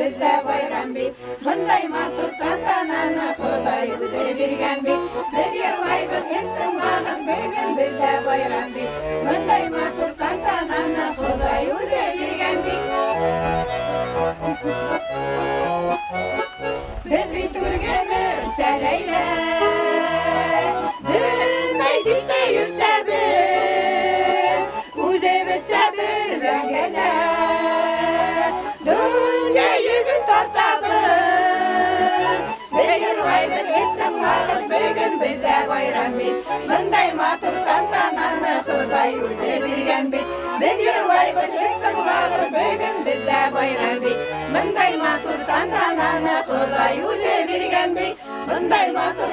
бізде байрам бит. Мындай матур тантананы Құдай өзі берген бит. Біз жырлаймыз ел тыңлағын, бүгін бізде байрам бит. Мындай матур тантананы Құдай өзі берген бит. Біз бит үргеміз сәлейлі, дүрмейдік те үртәбіз, өзіміз сәбірден келі, дүнге егін тартабыз. Біз жырлаймыз ел тыңлағын, бүгін бізде байрам бит. Мындай матур тантананы Құдай өзі берген бит. Біз жырлаймыз ел тыңлағын, бүгін бізде байрам бит. Мындай матур тантананы Құдай өзі берген бит. Мындай матур